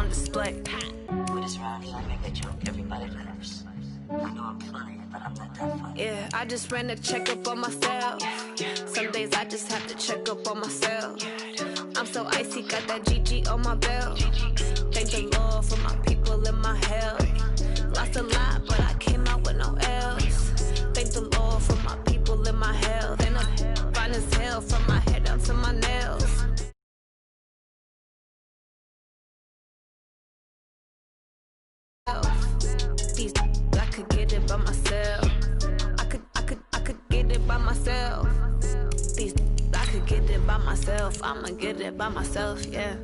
on display. With this round, I make a joke, everybody laughs. I know I'm funny, but I'm not that funny. Yeah, I just ran a checkup on myself. Some days I just have to check up on myself. I'm so icy, got that GG on my belt. Thank the Lord for my people in my health. Lost a lot, but I came out with no else. Thank the Lord for my people in my health. And I'm fine as hell from my head down to my nails. These I could get it by myself. I could get it by myself. These I could get it by myself. I'ma get it by myself, yeah.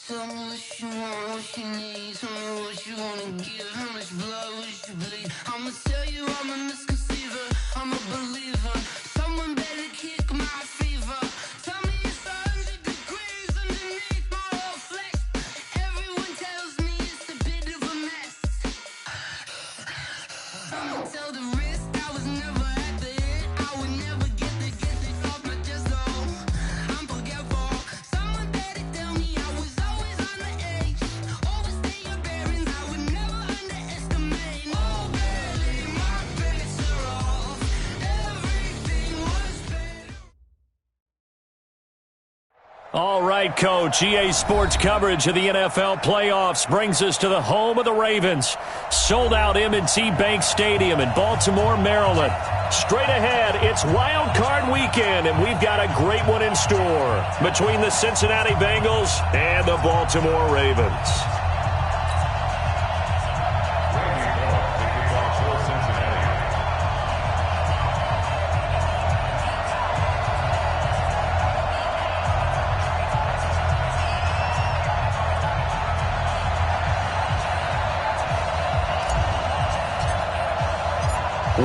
Tell me what you want, what you need. Tell me what you wanna give. How much blood would you bleed? I'ma tell you I'm a misconceiver. I'm a believer. Someone better kick my fever. Tell me it's 100 degrees underneath my whole flesh. Everyone tells me it's a bit of a mess. I'ma tell the risk I was never at the end. I would never get the off my chest though. I'm forgetful. Someone better tell me I was always on the edge. Overstay your bearings, I would never underestimate. Oh baby, my bets are off. Everything was better. All right, Coach. EA Sports coverage of the NFL playoffs brings us to the home of the Ravens. Sold-out M&T Bank Stadium in Baltimore, Maryland. Straight ahead, it's Wild Card Weekend, and we've got a great one in store between the Cincinnati Bengals and the Baltimore Ravens.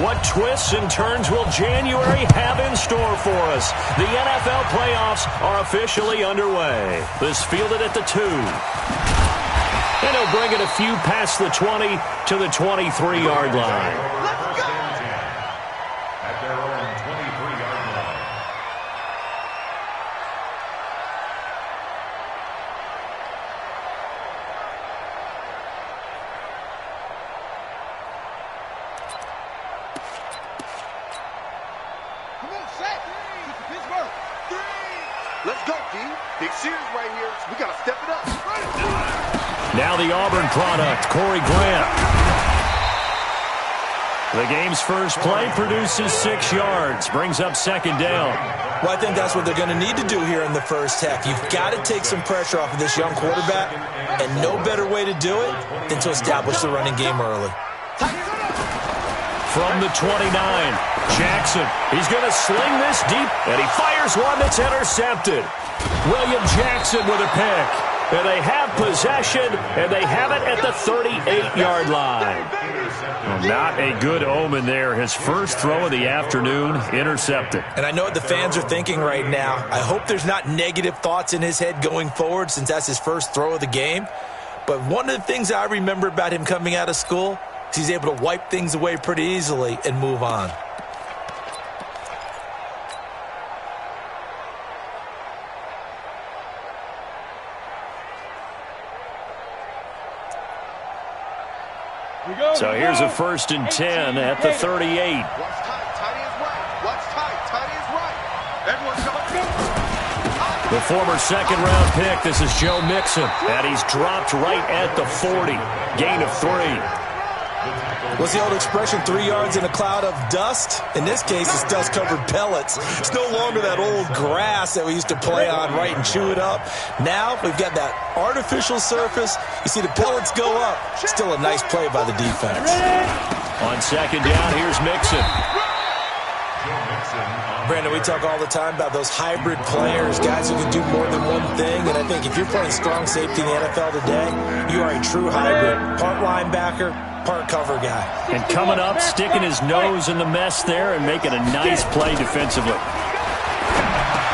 What twists and turns will January have in store for us? The NFL playoffs are officially underway. This fielded at the 2. And he'll bring it a few past the 20 to the 23-yard line. Let's go! At their own 23-yard line. Come on, set. Pittsburgh. Let's go, D. Big series right here. We got to step it up. Now the Auburn product, Corey Grant. The game's first play produces 6 yards, brings up second down. Well, I think that's what they're going to need to do here in the first half. You've got to take some pressure off of this young quarterback, and no better way to do it than to establish the running game early. From the 29, Jackson. He's going to sling this deep, and he fires one that's intercepted. William Jackson with a pick. And they have possession, and they have it at the 38-yard line. Well, not a good omen there. His first throw of the afternoon, intercepted. And I know what the fans are thinking right now. I hope there's not negative thoughts in his head going forward since that's his first throw of the game. But one of the things I remember about him coming out of school is he's able to wipe things away pretty easily and move on. So here's a 1st and 10 at the 38. What's tight? Tight is right. What's tight? Tight is right. Everyone's going. The former second-round pick, this is Joe Mixon, and he's dropped right at the 40. Gain of 3. What's the old expression, 3 yards in a cloud of dust? In this case, it's dust-covered pellets. It's no longer that old grass that we used to play on, right, and chew it up. Now we've got that artificial surface. You see the pellets go up. Still a nice play by the defense. On second down, here's Mixon. Brandon, we talk all the time about those hybrid players, guys who can do more than one thing. And I think if you're playing strong safety in the NFL today, you are a true hybrid. Part linebacker, part cover guy. And coming up, sticking his nose in the mess there and making a nice play defensively.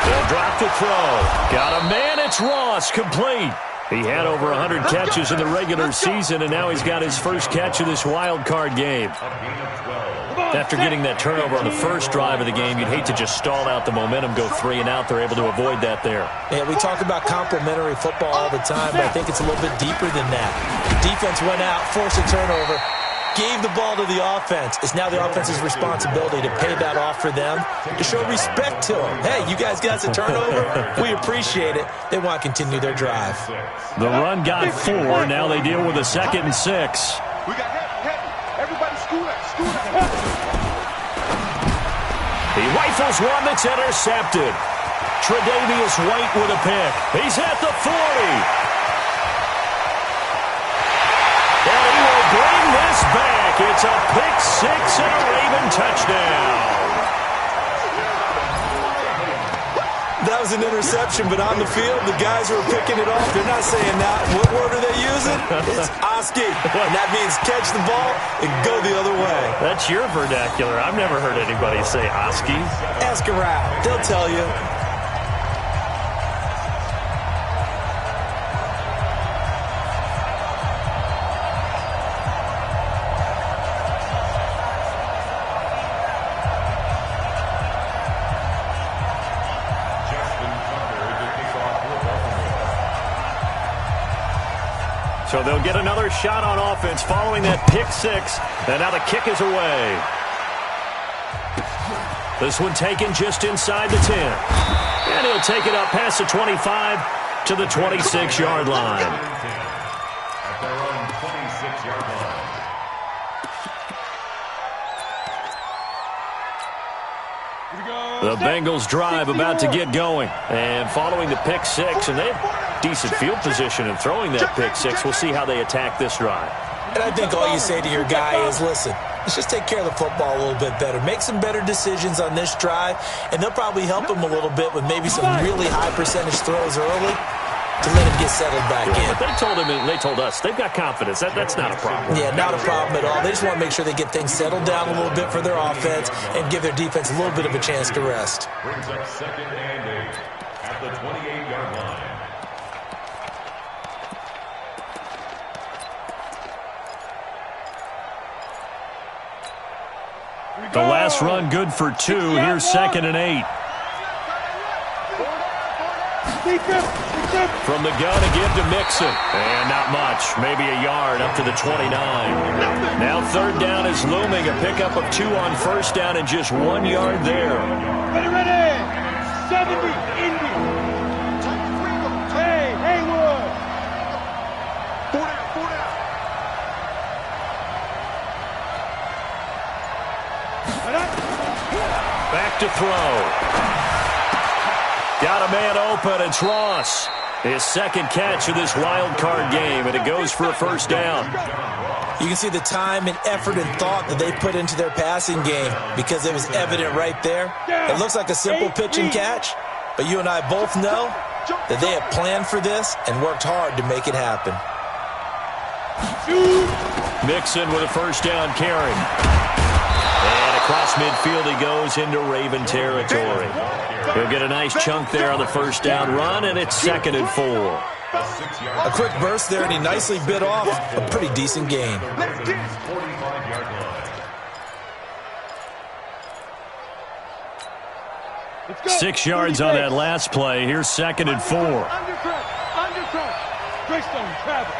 They'll drop to throw. Got a man. It's Ross, complete. He had over 100 catches in the regular season, and now he's got his first catch of this wild card game. After getting that turnover on the first drive of the game, you'd hate to just stall out the momentum, go 3 and out. They're able to avoid that there. Yeah, we talk about complementary football all the time, but I think it's a little bit deeper than that. The defense went out, forced a turnover, gave the ball to the offense. It's now the offense's responsibility to pay that off for them, to show respect to them. Hey, you guys got a turnover? We appreciate it. They want to continue their drive. The run got 4. Now they deal with a 2nd and 6. We got heavy. Everybody scoot up. He rifles one that's intercepted. Tre'Davious White with a pick. He's at the 40. And he will bring this back. It's a pick 6 and a Raven touchdown. That was an interception, but on the field, the guys who are picking it off, they're not saying that. What word are they using? It's Oski. And that means catch the ball and go the other way. That's your vernacular. I've never heard anybody say Oski. Ask around. They'll tell you. So they'll get another shot on offense following that pick 6. And now the kick is away. This one taken just inside the 10. And he'll take it up past the 25 to the 26-yard line. At their own 26-yard line. The Bengals drive about to get going. And following the pick 6, and they have decent field position in throwing that pick 6. We'll see how they attack this drive. And I think all you say to your guy is, listen, let's just take care of the football a little bit better. Make some better decisions on this drive, and they'll probably help him a little bit with maybe some really high percentage throws early to let him get settled back in. But they told him, and they told us, they've got confidence. That's not a problem. Yeah, not a problem at all. They just want to make sure they get things settled down a little bit for their offense and give their defense a little bit of a chance to rest. Brings up 2nd and 8 at the 28-yard line. The last run good for 2. Here's 2nd and 8. From the gun again to Mixon. And not much. Maybe a yard up to the 29. Now 3rd down is looming. A pickup of 2 on 1st down and just 1 yard there. Ready. 70, Indy. Hey, Haywood. 4 down. Back to throw. Got a man open. It's Ross. His 2nd catch of this wild card game, and it goes for a 1st down. You can see the time and effort and thought that they put into their passing game because it was evident right there. It looks like a simple pitch and catch, but you and I both know that they have planned for this and worked hard to make it happen. Mixon with a 1st down carry. And across midfield he goes into Raven territory. He'll get a nice chunk there on the 1st down run, and it's 2nd and 4. A quick burst there, and he nicely bit off a pretty decent gain. 45-yard line. 6 yards on that last play. Here's 2nd and 4. Undercut. Greystone travel.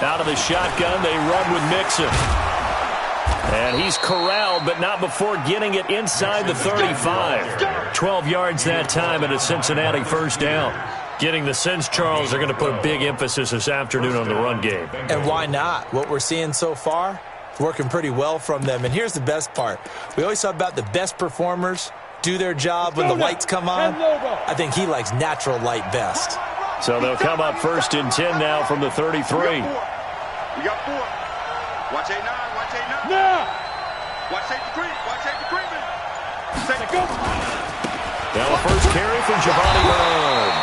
Out of the shotgun, they run with Mixon. And he's corralled, but not before getting it inside the 35. 12 yards that time, and a Cincinnati 1st down. Getting the sense, Charles, they're going to put a big emphasis this afternoon on the run game. And why not? What we're seeing so far, it's working pretty well from them. And here's the best part. We always talk about the best performers do their job when the lights come on. I think he likes natural light best. So they'll come up 1st and 10 now from the 33. We got 4. Watch 8-9. Now. Watch take the creep. Now the first carry from Giovanni Bernard.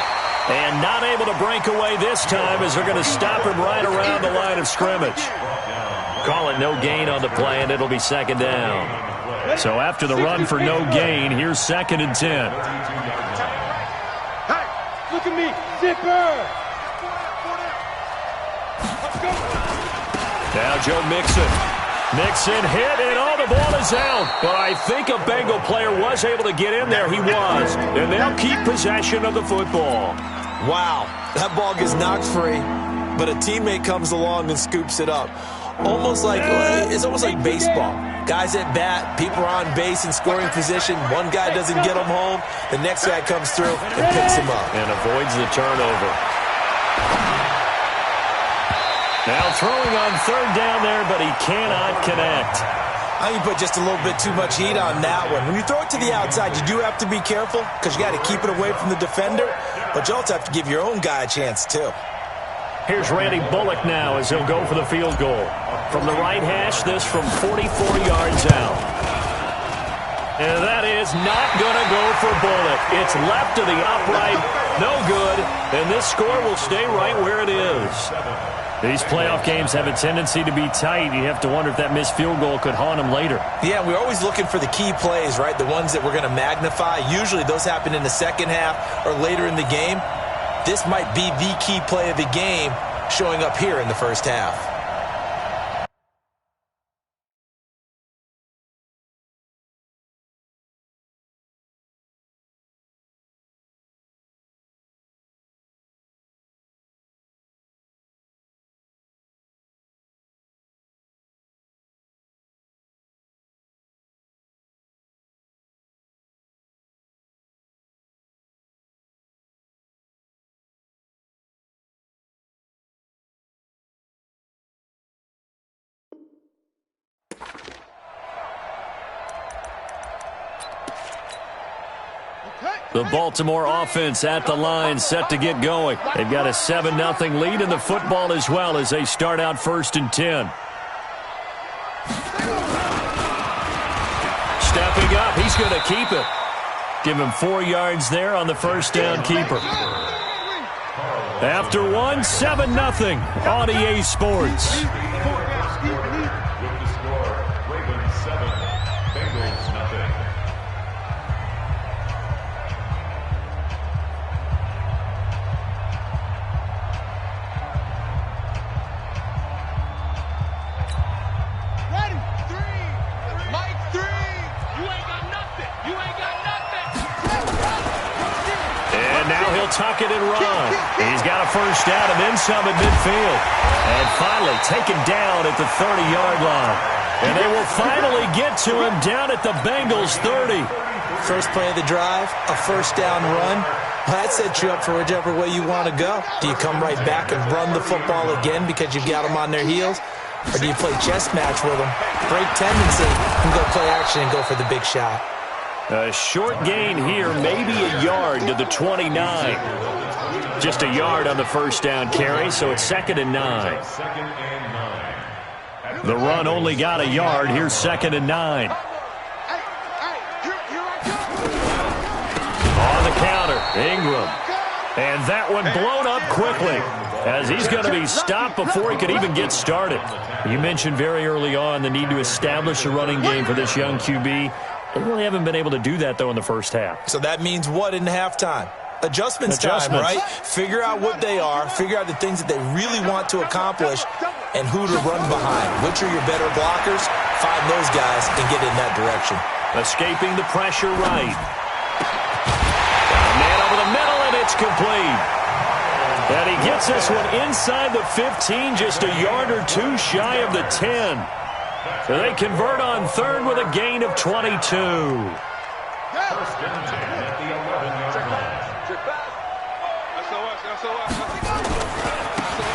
And not able to break away this time as they're going to stop him right around the line of scrimmage. call it no gain on the play, and it'll be second down. So after the run for no gain, here's 2nd and 10. Hey, look at me, zipper. Now Joe Mixon. Mixon hit, and the ball is out. But I think a Bengal player was able to get in there. He was. And they'll keep possession of the football. Wow, that ball gets knocked free, but a teammate comes along and scoops it up. It's almost like baseball. Guys at bat, people are on base in scoring position. One guy doesn't get them home. The next guy comes through and picks him up. And avoids the turnover. Now throwing on 3rd down there, but he cannot connect. I think you put just a little bit too much heat on that one. When you throw it to the outside, you do have to be careful because you got to keep it away from the defender, but you also have to give your own guy a chance too. Here's Randy Bullock now as he'll go for the field goal. From the right hash, this from 44 yards out. And that is not going to go for Bullock. It's left to the upright, no good, and this score will stay right where it is. These playoff games have a tendency to be tight. You have to wonder if that missed field goal could haunt them later. Yeah, we're always looking for the key plays, right? The ones that we're going to magnify. Usually those happen in the second half or later in the game. This might be the key play of the game showing up here in the first half. The Baltimore offense at the line, set to get going. They've got a 7-0 lead in the football as well as they start out 1st and 10. Stepping up, he's going to keep it. Give him 4 yards there on the first down keeper. After 7-0 on EA Sports. Tuck it and run. He's got a first down and then some at midfield. And finally taken down at the 30-yard line. And they will finally get to him down at the Bengals 30. First play of the drive, a first down run. Well, that sets you up for whichever way you want to go. Do you come right back and run the football again because you've got them on their heels? Or do you play chess match with them, break tendency, and go play action and go for the big shot? A short gain here, maybe a yard to the 29. Just a yard on the first down carry, so it's 2nd and 9. The run only got a yard. Here's 2nd and 9. On the counter, Ingram. And that one blown up quickly as he's going to be stopped before he could even get started. You mentioned very early on the need to establish a running game for this young QB. They really haven't been able to do that, though, in the first half. So that means what in halftime? Adjustments time, right? Figure out what they are, figure out the things that they really want to accomplish, and who to run behind. Which are your better blockers? Find those guys and get in that direction. Escaping the pressure right. Man over the middle, and it's complete. And he gets this one inside the 15, just a yard or two shy of the 10. So they convert on 3rd with a gain of 22.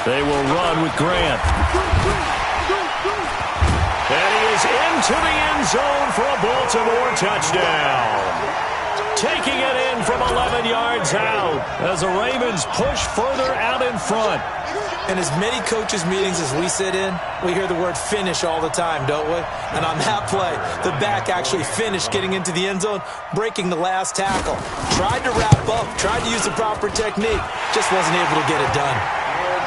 They will run with Grant. And he is into the end zone for a Baltimore touchdown. Taking it in from 11 yards out as the Ravens push further out in front. In as many coaches' meetings as we sit in, we hear the word finish all the time, don't we? And on that play, the back actually finished getting into the end zone, breaking the last tackle. Tried to wrap up, tried to use the proper technique, just wasn't able to get it done.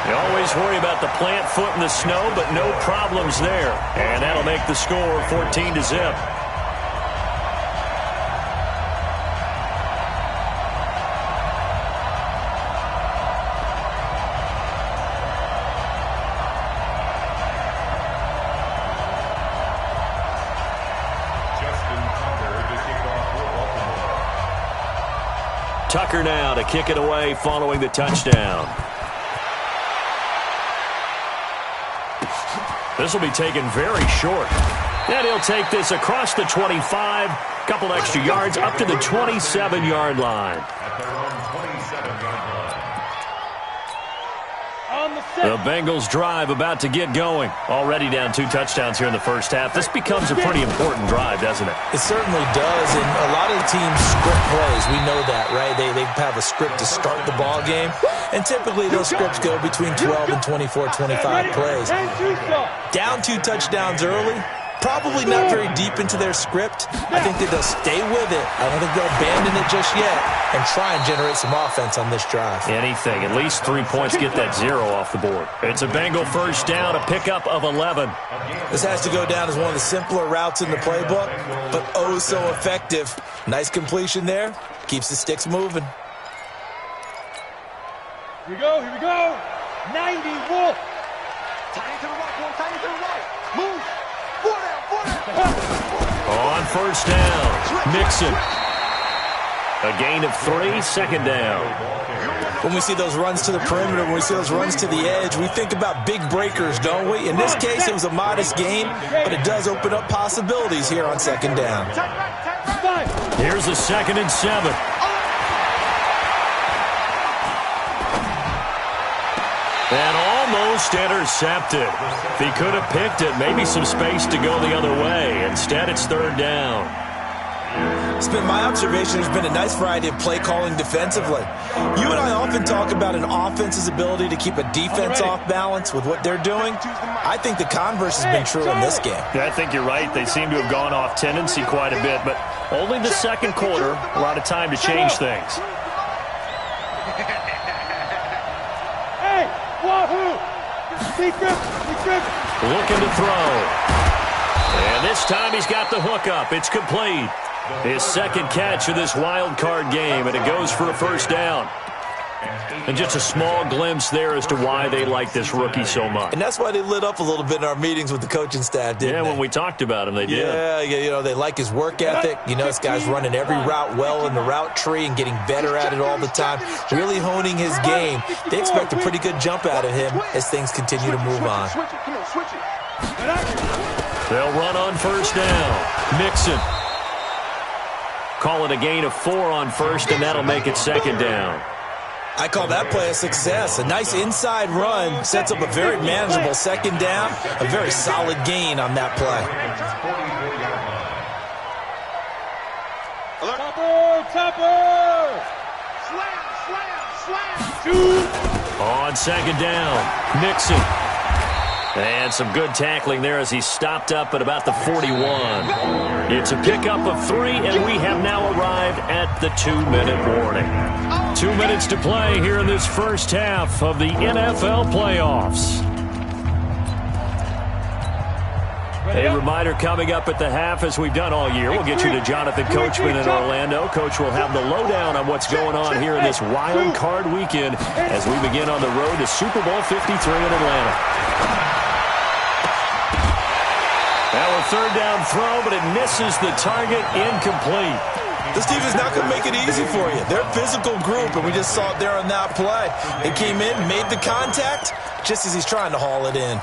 You always worry about the plant foot in the snow, but no problems there. And that'll make the score 14-0. Tucker now to kick it away following the touchdown. This will be taken very short. And he'll take this across the 25, couple extra yards up to the 27-yard line. The Bengals drive about to get going. Already down 2 touchdowns here in the first half. This becomes a pretty important drive, doesn't it? It certainly does, and a lot of the teams script plays. We know that, right? They have a script to start the ball game, and typically those scripts go between 12 and 24, 25 plays. Down 2 touchdowns early, probably not very deep into their script. I think that they'll stay with it. I don't think they'll abandon it just yet and try and generate some offense on this drive. Anything. At least 3 points, get that 0 off the board. It's a Bengal first down, a pickup of 11. This has to go down as one of the simpler routes in the playbook, but oh so effective. Nice completion there. Keeps the sticks moving. Here we go, here we go. 90, Wolf. Tight end to the right, boy. Tight end to the right. Move. On first down, Mixon. A gain of 3, second down. When we see those runs to the perimeter, when we see those runs to the edge, we think about big breakers, don't we? In this case, it was a modest gain, but it does open up possibilities here on second down. Here's a 2nd and 7. And almost intercepted. If he could have picked it, maybe some space to go the other way. Instead, it's 3rd down. It's been my observation there's been a nice variety of play calling defensively. You and I often talk about an offense's ability to keep a defense off balance with what they're doing. I think the converse has been true in this game. Yeah, I think you're right. They seem to have gone off tendency quite a bit, but only the second quarter, a lot of time to change things. Looking to throw. And this time he's got the hook up. It's complete. His 2nd catch of this wild card game, and it goes for a first down. And just a small glimpse there as to why they like this rookie so much. And that's why they lit up a little bit in our meetings with the coaching staff, didn't they? Yeah, when we talked about him, they did. Yeah, you know, they like his work ethic. You know, this guy's running every route well in the route tree and getting better at it all the time, really honing his game. They expect a pretty good jump out of him as things continue to move on. They'll run on first down. Mixon. Call it a gain of 4 on first, and that'll make it 2nd down. I call that play a success. A nice inside run sets up a very manageable 2nd down. A very solid gain on that play. Topper! Slam! On 2nd down, Mixon. And some good tackling there as he stopped up at about the 41. It's a pickup of 3, and we have now arrived at the 2-minute warning. 2 minutes to play here in this first half of the NFL playoffs. A reminder coming up at the half, as we've done all year. We'll get you to Jonathan Coachman in Orlando. Coach will have the lowdown on what's going on here in this wild card weekend as we begin on the road to Super Bowl 53 in Atlanta. Now a 3rd down throw, but it misses the target, incomplete. This team is not going to make it easy for you. They're a physical group, and we just saw it there on that play. They came in, made the contact, just as he's trying to haul it in.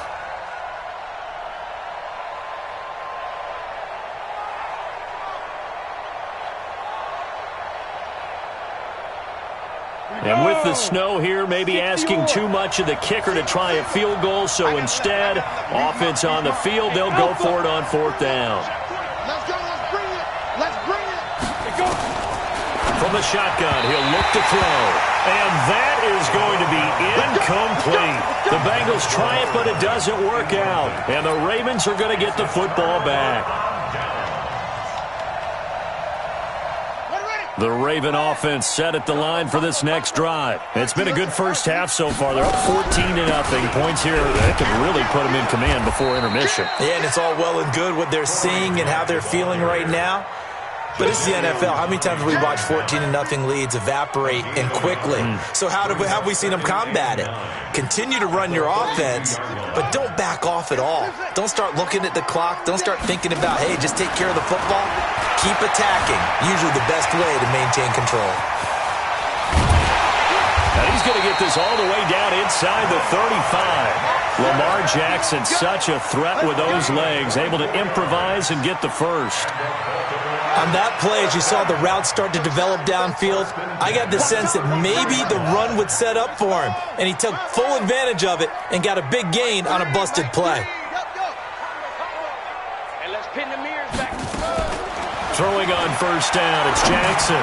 And with the snow here, maybe asking too much of the kicker to try a field goal. So instead, offense on the field, they'll go for it on 4th down. Let's go. Let's bring it. Let's bring it. From the shotgun, he'll look to throw. And that is going to be incomplete. The Bengals try it, but it doesn't work out. And the Ravens are going to get the football back. The Raven offense set at the line for this next drive. It's been a good first half so far. They're up 14-0. Points here that could really put them in command before intermission. Yeah, and it's all well and good what they're seeing and how they're feeling right now. But it's the NFL. How many times have we watched 14-0 leads evaporate and quickly? So how have we seen them combat it? Continue to run your offense, but don't back off at all. Don't start looking at the clock. Don't start thinking about, hey, just take care of the football. Keep attacking. Usually the best way to maintain control. Now he's going to get this all the way down inside the 35. Lamar Jackson, such a threat with those legs, able to improvise and get the first. On that play, as you saw the route start to develop downfield, I got the sense that maybe the run would set up for him, and he took full advantage of it and got a big gain on a busted play. And let's pin the mirrors back. Throwing on first down, it's Jackson.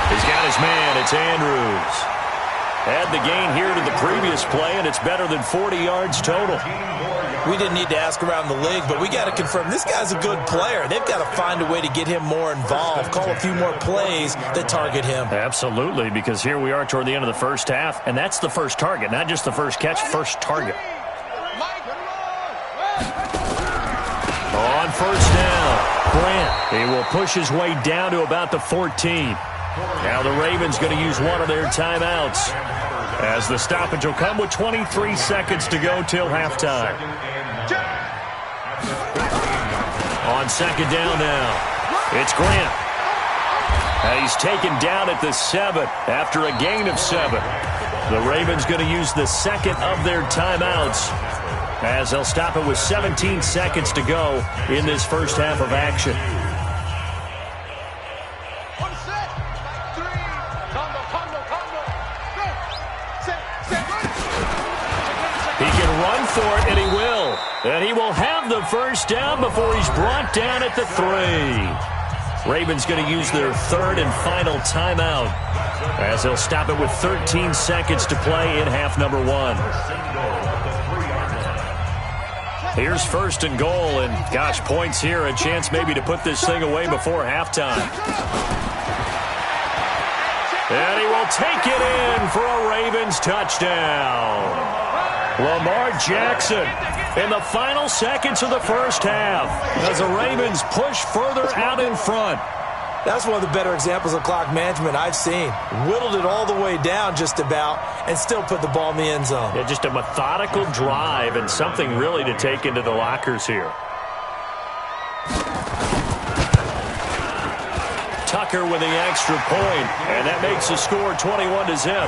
He's got his man, it's Andrews. Had the gain here to the previous play, and it's better than 40 yards total. We didn't need to ask around the league, but we got to confirm this guy's a good player. They've got to find a way to get him more involved, call a few more plays that target him. Absolutely, because here we are toward the end of the first half, and that's the first target, not just the first catch, first target. On first down, Grant. He will push his way down to about the 14. Now the Ravens going to use one of their timeouts, as the stoppage will come with 23 seconds to go till halftime. On second down now, it's Grant. He's taken down at the 7 after a gain of 7. The Ravens going to use the second of their timeouts, as they'll stop it with 17 seconds to go in this first half of action. Run for it, and he will. And he will have the first down before he's brought down at the 3. Ravens going to use their third and final timeout, as they'll stop it with 13 seconds to play in half number 1. Here's first and goal, and gosh, points here, a chance maybe to put this thing away before halftime. And he will take it in for a Ravens touchdown. Lamar Jackson in the final seconds of the first half as the Ravens push further out in front. That's one of the better examples of clock management I've seen. Whittled it all the way down just about and still put the ball in the end zone. Yeah, just a methodical drive and something really to take into the lockers here. Tucker with the extra point, and that makes the score 21-0.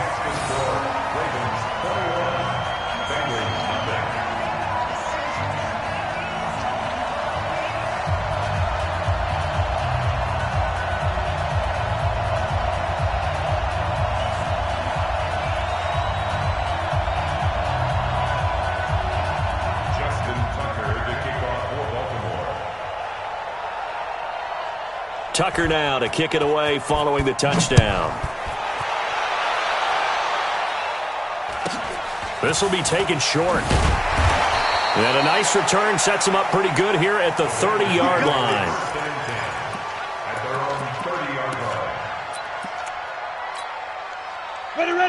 Tucker now to kick it away following the touchdown. This will be taken short. And a nice return sets him up pretty good here at the 30-yard line.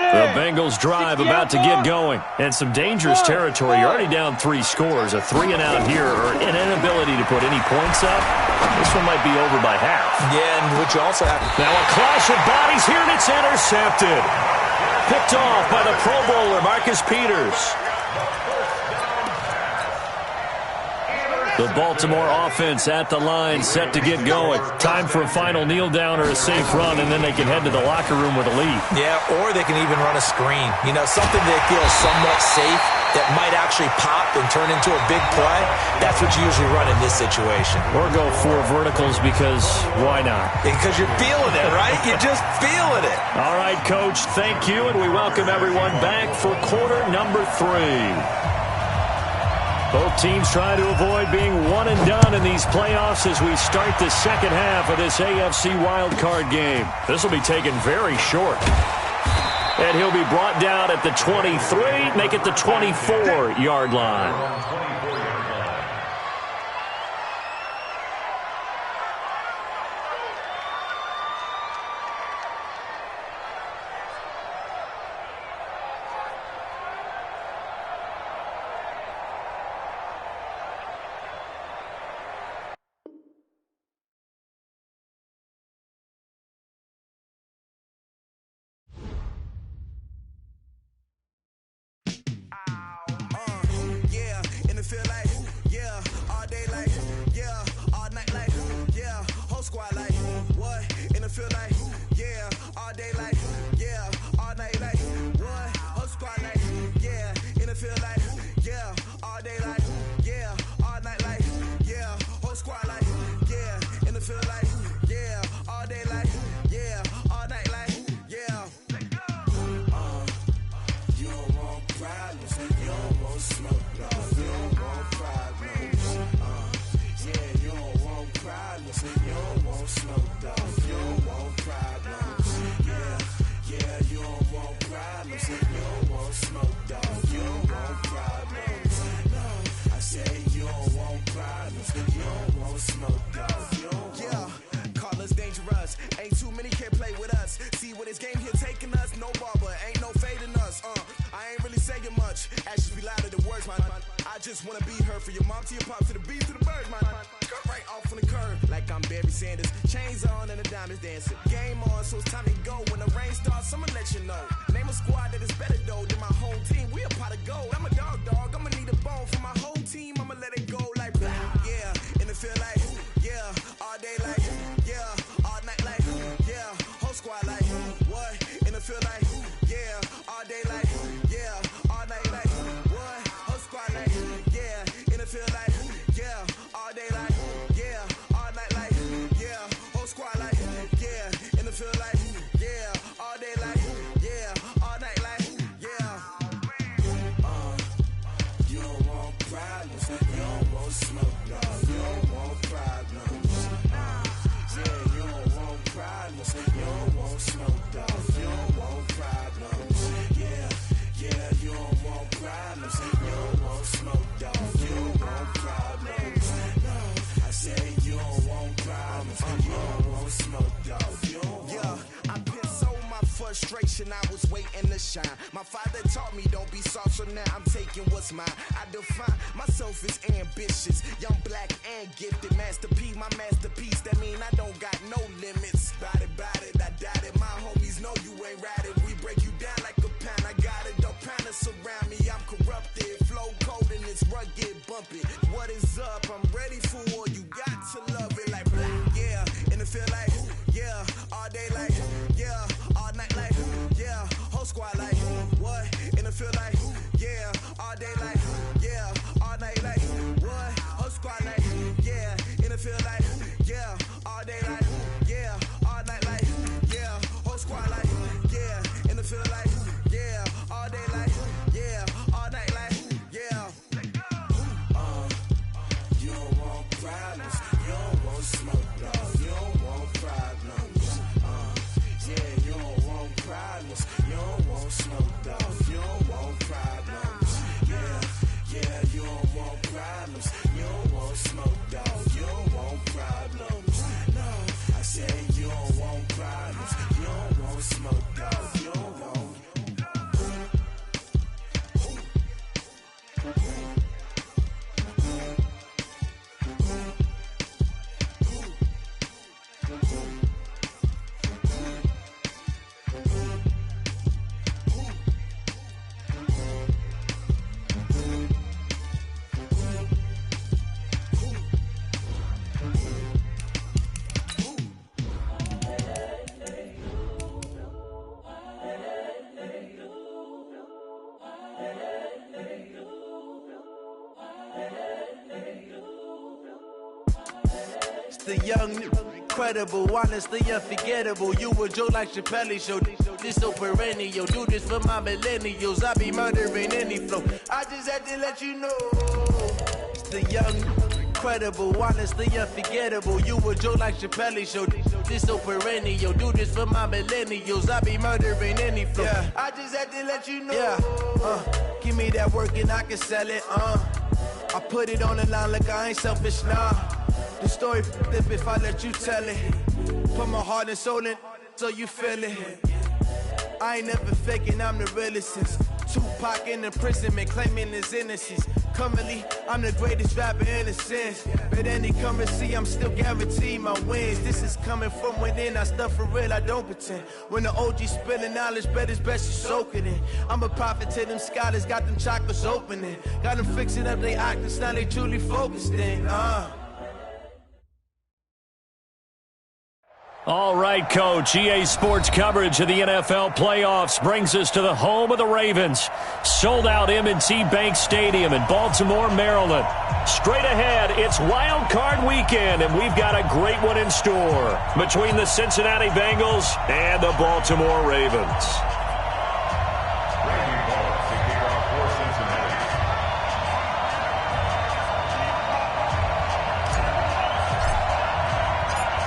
The Bengals drive about to get going. And some dangerous territory. You're already down 3 scores. A 3-and-out here, or an inability to put any points up. This one might be over by half. Yeah, and which also happened. Now a clash of bodies here, and it's intercepted. Picked off by the Pro Bowler, Marcus Peters. The Baltimore offense at the line, set to get going. Time for a final kneel down or a safe run, and then they can head to the locker room with a lead. Yeah, or they can even run a screen. You know, something they feel somewhat safe that might actually pop and turn into a big play. That's what you usually run in this situation. Or go 4 verticals, because why not? Because you're feeling it, right? You're just feeling it. All right, Coach, thank you, and we welcome everyone back for quarter number 3. Both teams trying to avoid being one and done in these playoffs as we start the second half of this AFC wildcard game. This will be taken very short. And he'll be brought down at the 23, make it the 24-yard line. feel like, yeah, all day like, yeah, all night like, yeah, whole squad like, what? In the feel like, yeah, all day like, yeah, all night like, what? Whole squad like, yeah, in the feel like, yeah, all day like, yeah, all night like, yeah, whole squad like, yeah, in the feel like, yeah, all day like, yeah, all night like, yeah. You don't want problems, you don't want smoke, no, you don't want problems. Yeah, you don't want problems, you don't want smoke, dog, you don't want problems. Yeah, you don't want problems, you don't want smoke, dog, you don't want problems. No, I say you don't want problems, you don't want smoke, dog, you don't want. Yeah, call us dangerous, ain't too many can play with us. See what this game here taking us, no barber, ain't no fading us. I ain't really saying much, actions be louder than words, man. I just wanna be heard from your mom to your pop to the beat to the birds, man. Cut right off on the curb, like I'm Barry Sanders. Chains on and the diamonds dancing. Game on, so it's time to go. When the rain starts, I'ma let you know. Name a squad that is better though than my whole team. We a pot of gold. I'm a dog, I'ma need a bone for my whole team. I'ma let it go like, yeah, and it feel like, yeah, all day like, yeah, all night like, yeah, whole squad like, what? And it feel like, yeah, all day like, yeah, all night like, what? Whole squad like, yeah, and it feel like, yeah, all day like, yeah, all night like, yeah, whole squad like, yeah, and it feel like, yeah, all day like, yeah, all night like, yeah. You don't want problems, you don't want smoke, no, you don't want problems. Yeah, you don't want problems, you don't want smoke, dog, you don't want problems. Yeah, you don't want problems, you don't want smoke, dog, you don't want problems. No, I say you don't want problems, you don't want smoke, dog, you don't want. Yeah, I've been so my frustration, I was waiting to shine. My father taught me don't be soft, so now I'm taking what's mine. I define myself as ambitious, young, black, and gifted. Master P, my masterpiece, that mean I don't got no limits. Bout it, I doubt it. My homies know you ain't ratted. We break you down like a pound. I got it, don't panic surround me. I'm corrupted, flow cold and it's rugged, bumpy. What is up? I'm ready for war. You got to love it like black, yeah. And it feel like, yeah, all day like, yeah, all night like, yeah, whole squad like, what? And it feel like, yeah, all day like, yeah, all night like, what? Whole squad like, yeah, and it feel like, yeah, all day like, yeah, all night like, yeah, whole squad like, yeah, and it feel like, yeah, all day like, yeah, all night like, yeah. You don't want problems, you don't want smoke, no, you don't want problems. Yeah, you don't want problems, you don't want smoke, dog, you don't want problems. Yeah, you don't want problems, you don't want smoke, dog, you don't want problems. No, I say you don't want problems, you don't want smoke, dog, you don't want. The young, incredible, honestly unforgettable. You a joke like Chappelle Show. This so perennial. Do this for my millennials. I be murdering any flow. I just had to let you know. It's the young, incredible, honestly unforgettable. You a joke like Chappelle Show. This so perennial. Do this for my millennials. I be murdering any flow. Yeah. I just had to let you know. Yeah. Give me that work and I can sell it. I put it on the line like I ain't selfish, nah. The story flip if I let you tell it. Put my heart and soul in so you feel it. I ain't never faking, I'm the realest since Tupac in imprisonment, claiming his innocence. Currently, I'm the greatest rapper in a sense. But any currency, I'm still guaranteed my wins. This is coming from within. I stuff for real, I don't pretend. When the OG spilling knowledge, bet it's best you soak it in. I'm a prophet to them scholars, got them chakras opening. Got them fixing up their octaves, now they truly focused in. All right, Coach. EA Sports coverage of the NFL playoffs brings us to the home of the Ravens. Sold out M&T Bank Stadium in Baltimore, Maryland. Straight ahead, it's Wild Card Weekend, and we've got a great one in store between the Cincinnati Bengals and the Baltimore Ravens.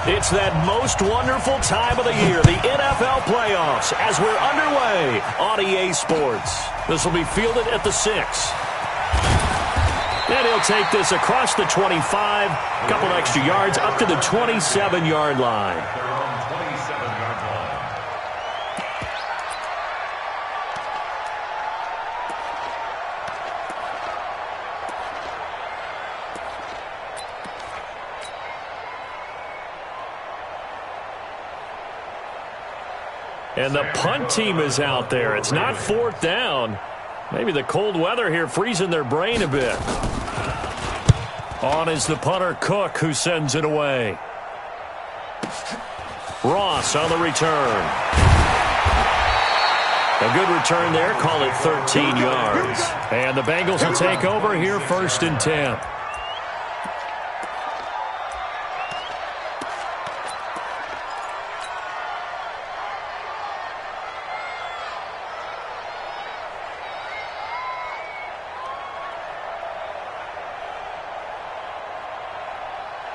It's that most wonderful time of the year, the NFL playoffs, as we're underway on EA Sports. This will be fielded at the 6. And he'll take this across the 25, a couple extra yards, up to the 27-yard line. And the punt team is out there. It's not 4th down. Maybe the cold weather here freezing their brain a bit. On is the punter, Cook, who sends it away. Ross on the return. A good return there. Call it 13 yards. And the Bengals will take over here 1st and 10.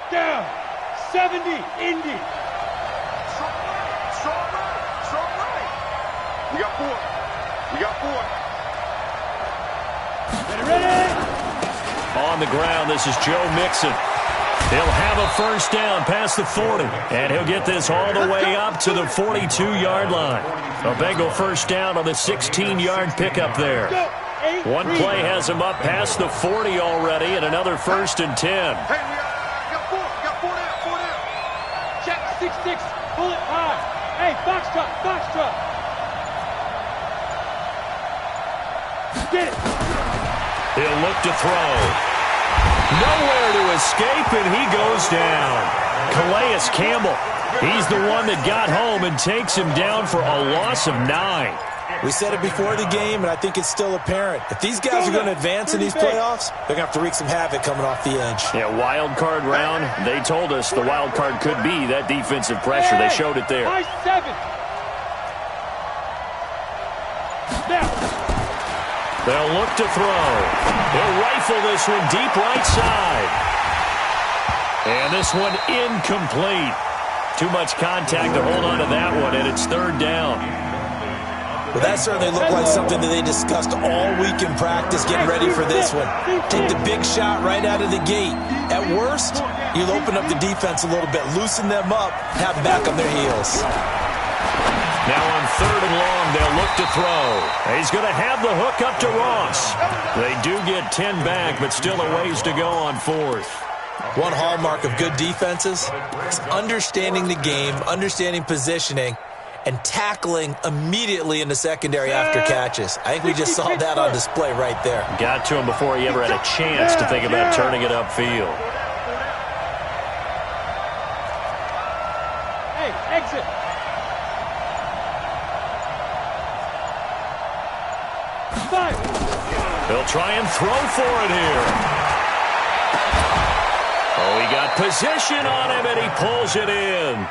Down. 70, Indy. Strong right. We got 4. Ready? On the ground, this is Joe Mixon. He'll have a 1st down past the 40. And he'll get this all the way up to the 42-yard line. A Bengal 1st down on the 16-yard pickup there. One play has him up past the 40 already, and another 1st and 10. Hey, we got 4 down. Check 6-6. Pull it high. Hey, Foxtrot. Get it. He'll look to throw. Nowhere to escape, and he goes down. Calais Campbell. He's the one that got home and takes him down for a loss of 9. We said it before the game, and I think it's still apparent. If these guys are going to advance in these playoffs, they're going to have to wreak some havoc coming off the edge. Yeah, wild card round. They told us the wild card could be that defensive pressure. They showed it there. High 7. Now. They'll look to throw. They'll rifle this one deep right side. And this one incomplete. Too much contact to hold on to that one, and it's 3rd down. Well, that certainly looked like something that they discussed all week in practice getting ready for this one. Take the big shot right out of the gate. At worst, you'll open up the defense a little bit, loosen them up, have them back on their heels. Now on 3rd and long, they'll look to throw. He's going to have the hook up to Ross. They do get 10 back, but still a ways to go on 4th. One hallmark of good defenses is understanding the game, understanding positioning, and tackling immediately in the secondary after catches. I think we just saw that on display right there. Got to him before he ever had a chance to think about turning it upfield. Hey, exit. They'll try and throw for it here. Oh, he got position on him, and he pulls it in.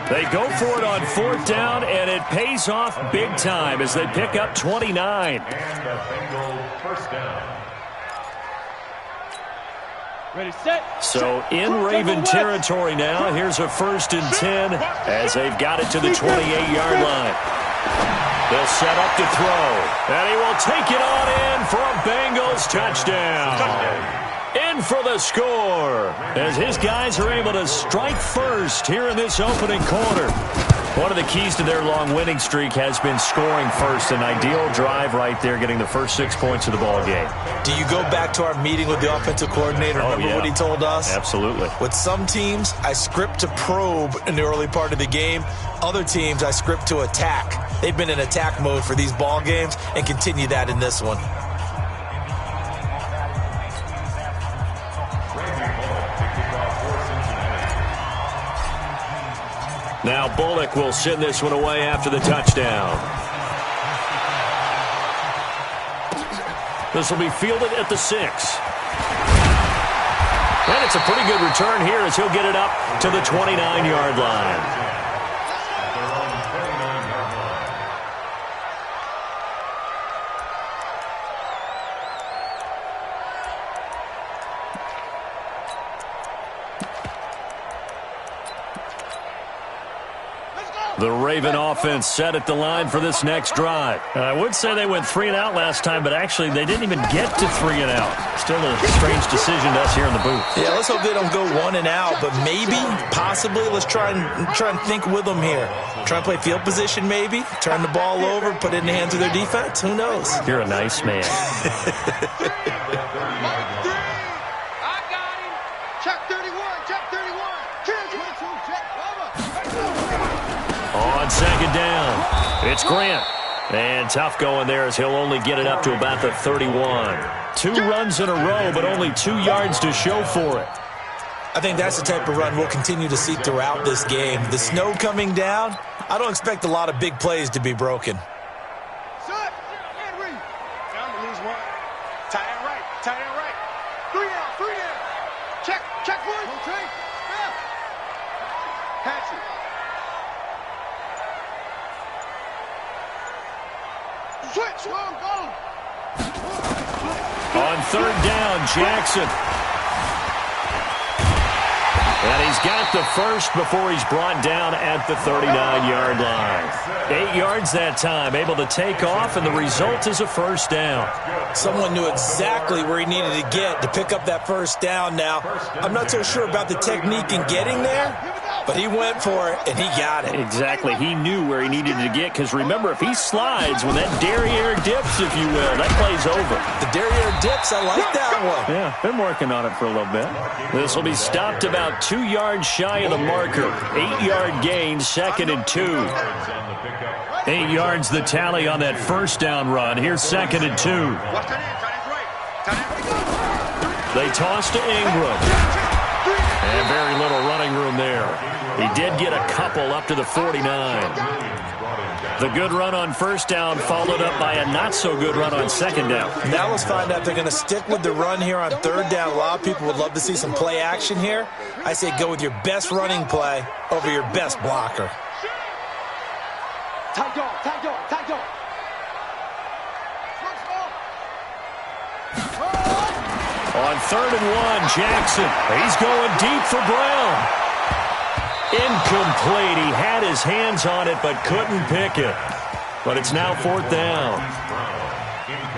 They go for it on 4th down, and it pays off big time as they pick up 29. And the Bengal 1st down. Ready, set. So in Raven territory now, here's a 1st and 10 as they've got it to the 28-yard line. They'll set up to throw, and he will take it on in for a Bengals touchdown. in for the score as his guys are able to strike first here in this opening quarter. One of the keys to their long winning streak has been scoring first. An ideal drive right there, getting the first 6 points of the ball game. Do you go back to our meeting with the offensive coordinator? Remember what he told us? Absolutely. With some teams, I script to probe in the early part of the game. Other teams, I script to attack. They've been in attack mode for these ball games and continue that in this one. Now Bullock will send this one away after the touchdown. This will be fielded at the 6. And it's a pretty good return here as he'll get it up to the 29-yard line. The Raven offense set at the line for this next drive. I would say they went 3 and out last time, but actually they didn't even get to 3 and out. Still a strange decision to us here in the booth. Yeah, let's hope they don't go 1 and out, but maybe, possibly, let's try and think with them here. Try and play field position maybe, turn the ball over, put it in the hands of their defense. Who knows? You're a nice man. I got him. Check 31, check 31. On second down, it's Grant. And tough going there as he'll only get it up to about the 31. 2 runs in a row, but only 2 yards to show for it. I think that's the type of run we'll continue to see throughout this game. The snow coming down, I don't expect a lot of big plays to be broken. Set and read. Down to lose 1. Tight end right, tight end right. 3 down, 3 down. Check 1. Okay. Patch it. Switch, go. On third down, Jackson. And he's got the first before he's brought down at the 39-yard line. 8 yards that time, able to take off, and the result is a first down. Someone knew exactly where he needed to get to pick up that first down now. I'm not so sure about the technique in getting there, but he went for it, and he got it. Exactly. He knew where he needed to get, because remember, if he slides when that derriere dips, if you will, that play's over. The derriere dips, I like that one. Yeah, been working on it for a little bit. This will be stopped about 2 yards shy of the marker. 8-yard gain, 2nd and 2. 8 yards the tally on that first down run. Here's 2nd and 2. They toss to Ingram. And very little running room there. He did get a couple up to the 49. The good run on first down followed up by a not-so-good run on second down. Now let's find out if they're going to stick with the run here on third down. A lot of people would love to see some play action here. I say go with your best running play over your best blocker. Tight dog. On 3rd and 1, Jackson. He's going deep for Brown. Incomplete. He had his hands on it but couldn't pick it. But it's now 4th down.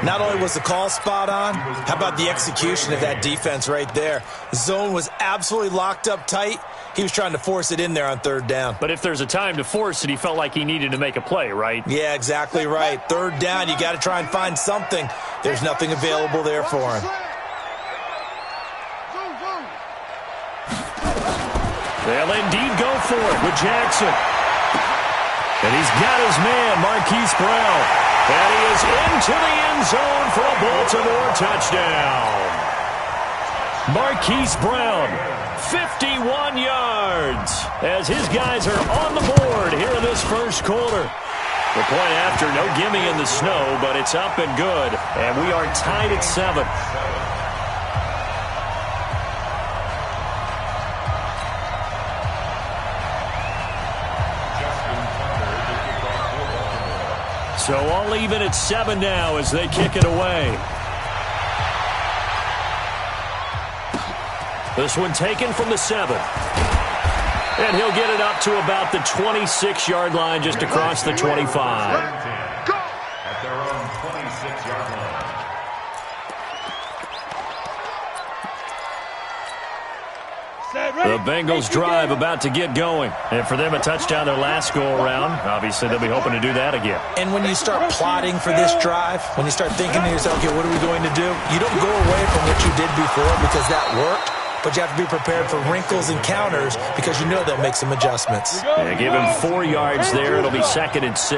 Not only was the call spot on, how about the execution of that defense right there? The zone was absolutely locked up tight. He was trying to force it in there on 3rd down. But if there's a time to force it, he felt like he needed to make a play, right? Yeah, exactly right. 3rd down, you got to try and find something. There's nothing available there for him. They'll indeed go for it with Jackson. And he's got his man, Marquise Brown. And he is into the end zone for a Baltimore touchdown. Marquise Brown, 51 yards, as his guys are on the board here in this first quarter. The point after, no gimme in the snow, but it's up and good. And we are tied at 7. So all even at 7 now as they kick it away. This one taken from the 7. And he'll get it up to about the 26-yard line, just across the 25. Go! At their own 26-yard line. The Bengals drive about to get going. And for them, a touchdown their last go-around. Obviously, they'll be hoping to do that again. And when you start plotting for this drive, when you start thinking to yourself, okay, what are we going to do? You don't go away from what you did before because that worked, but you have to be prepared for wrinkles and counters because you know they'll make some adjustments. Yeah, give him 4 yards there. It'll be 2nd and 6.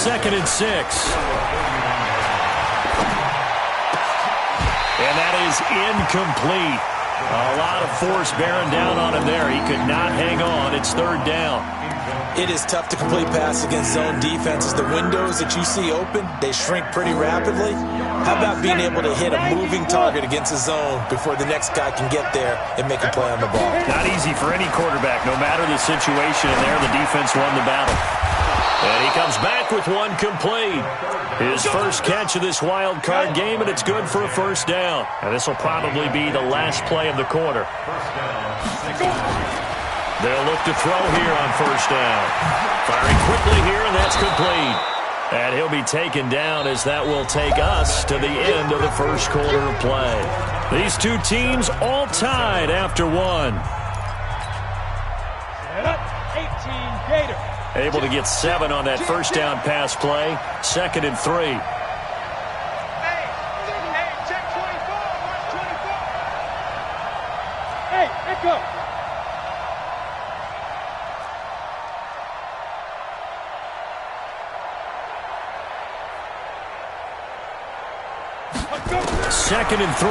2nd and 6. And that is incomplete. A lot of force bearing down on him there. He could not hang on. It's 3rd down. It is tough to complete passes against zone defenses. The windows that you see open, they shrink pretty rapidly. How about being able to hit a moving target against a zone before the next guy can get there and make a play on the ball? Not easy for any quarterback. No matter the situation in there, the defense won the battle. And he comes back with one complete. His first catch of this wild card game, and it's good for a 1st down. And this will probably be the last play of the quarter. They'll look to throw here on 1st down. Firing quickly here, and that's complete. And he'll be taken down as that will take us to the end of the first quarter of play. These two teams all tied after one. Set up, 18 Gator. Able to get 7 on that 1st down pass play. 2nd and 3. Hey, check 24. Watch 24. Hey, Echo. Second and 3.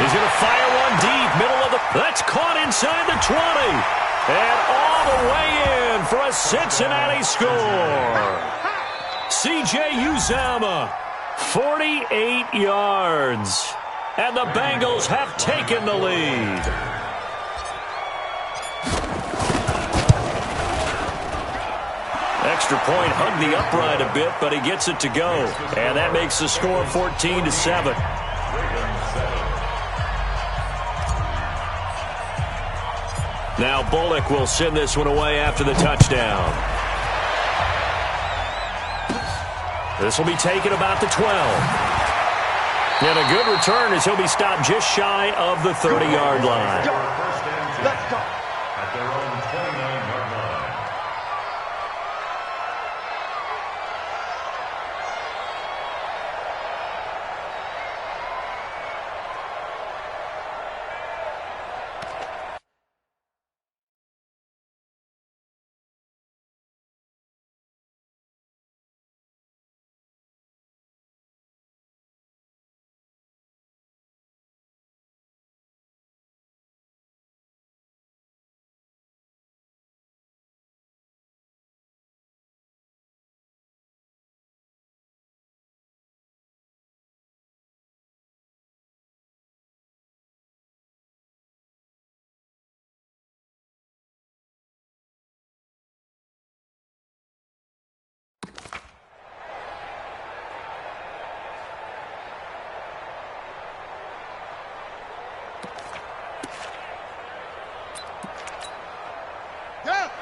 He's going to fire one deep, middle of the... That's caught inside the 20. And all the way in for a Cincinnati score. C.J. Uzomah, 48 yards. And the Bengals have taken the lead. Extra point hugged the upright a bit, but he gets it to go. And that makes the score 14-7. Now Bullock will send this one away after the touchdown. This will be taken about the 12. And a good return as he'll be stopped just shy of the 30-yard line. Let's go. At their own 29-yard line.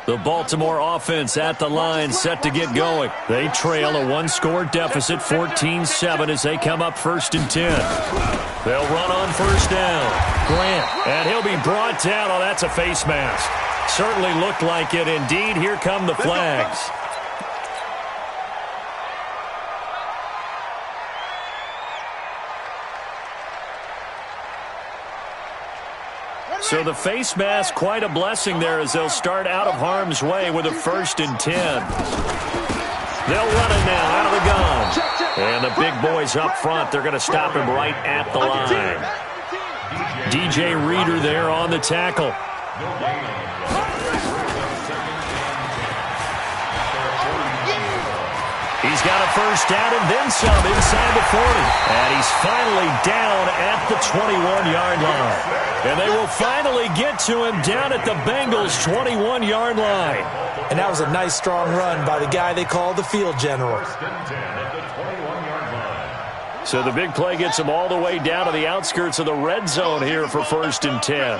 The Baltimore offense at the line, set to get going. They trail a one-score deficit, 14-7, as they come up 1st and 10. They'll run on 1st down. Grant, and he'll be brought down. Oh, that's a face mask. Certainly looked like it. Indeed, here come the flags. So the face mask, quite a blessing there as they'll start out of harm's way with a 1st and 10. They'll run it now out of the gun. And the big boys up front, they're going to stop him right at the line. DJ Reader there on the tackle. He's got a 1st down and then some inside the 40. And he's finally down at the 21-yard line. And they will finally get to him down at the Bengals' 21-yard line. And that was a nice, strong run by the guy they call the field general. So the big play gets him all the way down to the outskirts of the red zone here for 1st and 10.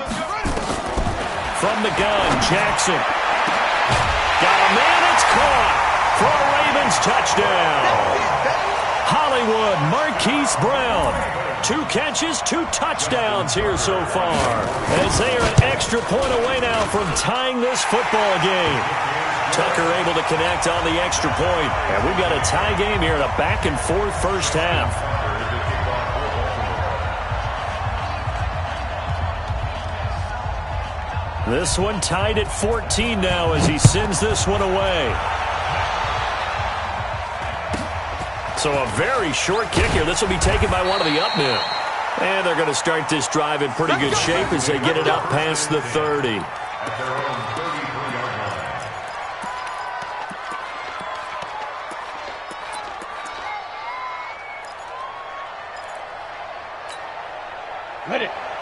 From the gun, Jackson. Got a man, it's caught. For a Ravens touchdown. Hollywood Marquise Brown, 2 catches, 2 touchdowns here so far. As they are an extra point away now from tying this football game. Tucker able to connect on the extra point. And we've got a tie game here in a back-and-forth first half. This one tied at 14 now as he sends this one away. So a very short kick here. This will be taken by one of the up men. And they're going to start this drive in pretty good shape as they get it up past the 30.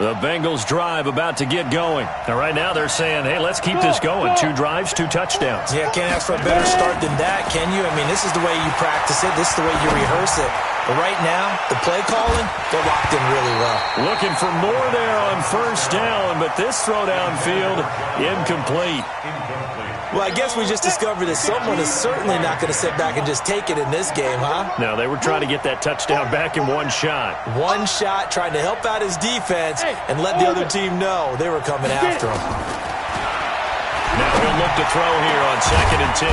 The Bengals drive about to get going. Now, right now they're saying, hey, let's keep this going. 2 drives, 2 touchdowns. Yeah, can't ask for a better start than that, can you? I mean, this is the way you practice it. This is the way you rehearse it. But right now, the play calling, they're locked in really well. Looking for more there on first down, but this throw downfield, incomplete. Well, I guess we just discovered that someone is certainly not going to sit back and just take it in this game, huh? No, they were trying to get that touchdown back in one shot. One shot, trying to help out his defense and let the other team know they were coming after him. Now he'll look to throw here on 2nd and 10.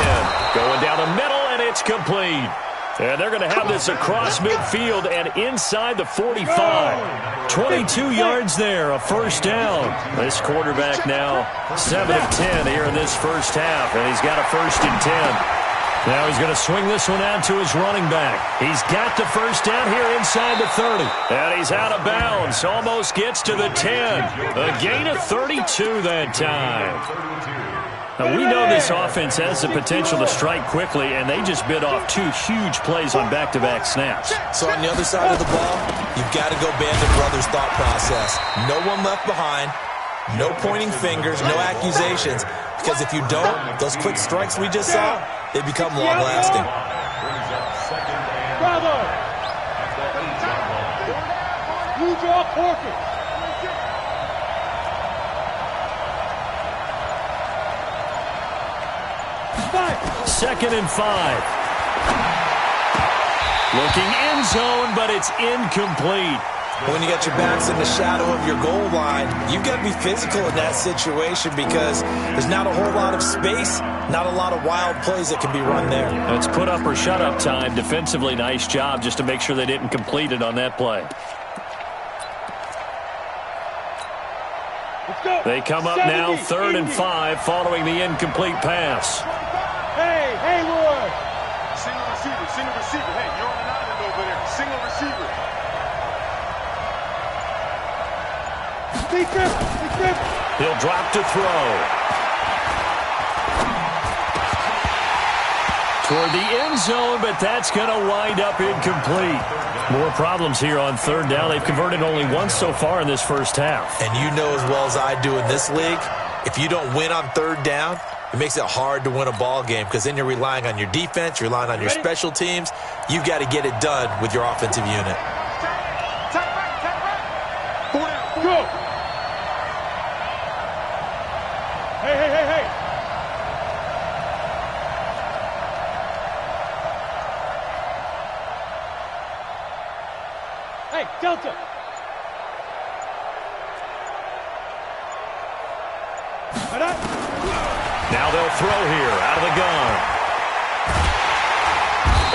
Going down the middle, and it's complete. And they're going to have this across midfield and inside the 45. 22 yards there, a first down. This quarterback now 7 of 10 here in this first half, and he's got a 1st and 10. Now he's going to swing this one out to his running back. He's got the first down here inside the 30. And he's out of bounds, almost gets to the 10. A gain of 32 that time. Now, we know this offense has the potential to strike quickly, and they just bit off 2 huge plays on back-to-back snaps. So on the other side of the ball, you've got to go Band of Brothers thought process. No one left behind, no pointing fingers, no accusations, because if you don't, those quick strikes we just saw, they become long-lasting. Bravo! You draw Corker. 2nd and 5. Looking end zone, but it's incomplete. When you got your backs in the shadow of your goal line, you've got to be physical in that situation because there's not a whole lot of space, not a lot of wild plays that can be run there. It's put up or shut up time. Defensively, nice job just to make sure they didn't complete it on that play. They come up now 3rd and 5 following the incomplete pass. Hey, Haywood! Single receiver. Hey, you're on an island over there. Single receiver. He'll drop to throw. Toward the end zone, but that's going to wind up incomplete. More problems here on 3rd down. They've converted only once so far in this first half. And you know as well as I do in this league, if you don't win on 3rd down, it makes it hard to win a ball game because then you're relying on your defense, you're relying on your special teams. You've got to get it done with your offensive unit. Go! Hey! Hey, Delta! Now they'll throw here out of the gun.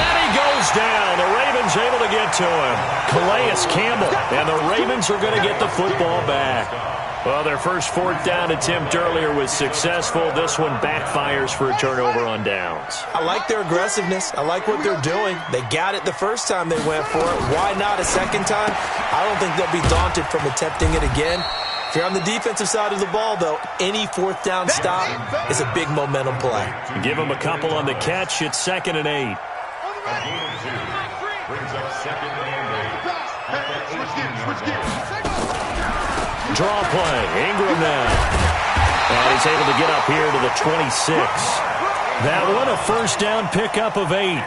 And he goes down. The Ravens able to get to him. Calais Campbell. And the Ravens are going to get the football back. Well, their first 4th down attempt earlier was successful. This one backfires for a turnover on downs. I like their aggressiveness. I like what they're doing. They got it the first time they went for it. Why not a second time? I don't think they'll be daunted from attempting it again. If you're on the defensive side of the ball, though, any 4th down stop is a big momentum play. Give them a couple on the catch. It's 2nd and 8. Brings up 2nd and 8. Switch gears. Draw play. Ingram now. And he's able to get up here to the 26. That one a first down pickup of 8.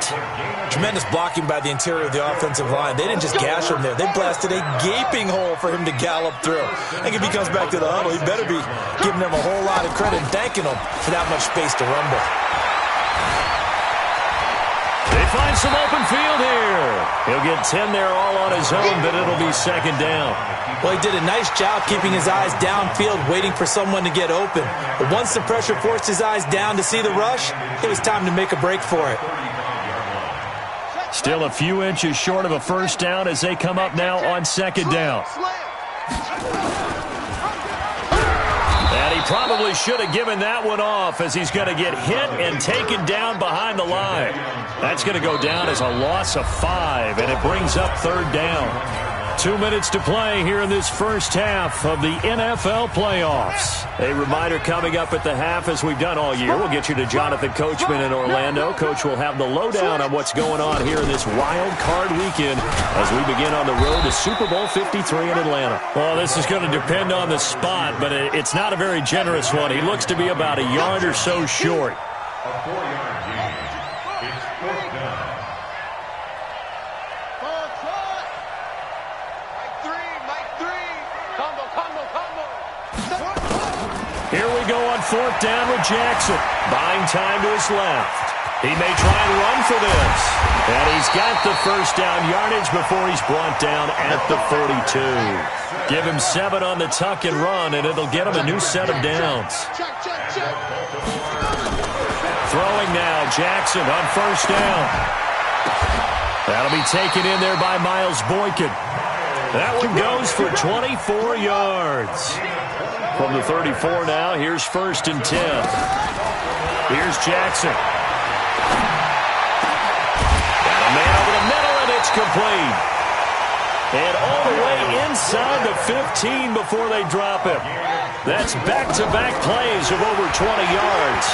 Tremendous blocking by the interior of the offensive line. They didn't just gash him there. They blasted a gaping hole for him to gallop through. I think if he comes back to the huddle, he better be giving them a whole lot of credit and thanking them for that much space to rumble. They've finds some open field here. He'll get 10 there all on his own, but it'll be second down. Well, he did a nice job keeping his eyes downfield, waiting for someone to get open. But once the pressure forced his eyes down to see the rush, it was time to make a break for it. Still a few inches short of a first down as they come up now on second down. And he probably should have given that one off as he's going to get hit and taken down behind the line. That's going to go down as a loss of 5, and it brings up third down. 2 minutes to play here in this first half of the NFL playoffs. A reminder coming up at the half, as we've done all year. We'll get you to Jonathan Coachman in Orlando. Coach will have the lowdown on what's going on here in this wild card weekend as we begin on the road to Super Bowl 53 in Atlanta. Well, this is going to depend on the spot, but it's not a very generous one. He looks to be about a yard or so short. A 4-yard gain. It's fourth down. Here we go on fourth down with Jackson. Buying time to his left. He may try and run for this. And he's got the first down yardage before he's brought down at the 42. Give him 7 on the tuck and run, and it'll get him a new set of downs. Throwing now, Jackson on first down. That'll be taken in there by Miles Boykin. That one goes for 24 yards. From the 34 now, here's first and 10. Here's Jackson. Got a man over the middle, and it's complete. And all the way inside the 15 before they drop him. That's back-to-back plays of over 20 yards.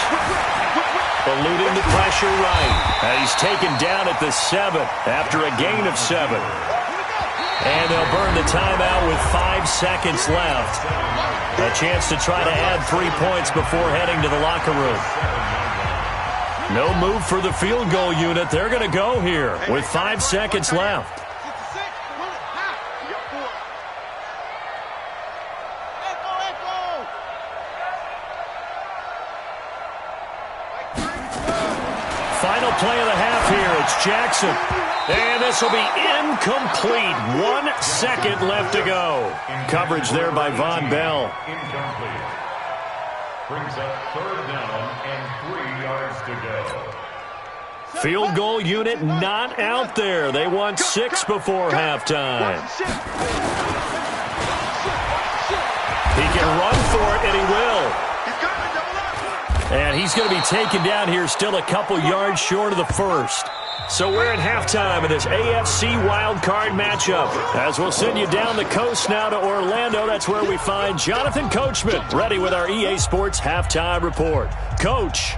Eluding the pressure right. And he's taken down at the 7 after a gain of 7. And they'll burn the timeout with 5 seconds left. A chance to try to add 3 points before heading to the locker room. No move for the field goal unit. They're going to go here with 5 seconds left. Final play of the half here. It's Jackson. And this will be incomplete. 1 second left to go. Coverage there by Von Bell. Incomplete. Brings up third down and 3 yards to go. Field goal unit not out there. They won 6 before halftime. He can run for it, and he will. And he's going to be taken down here still a couple yards short of the first. So we're at halftime in this AFC wildcard matchup. As we'll send you down the coast now to Orlando, that's where we find Jonathan Coachman ready with our EA Sports halftime report. Coach.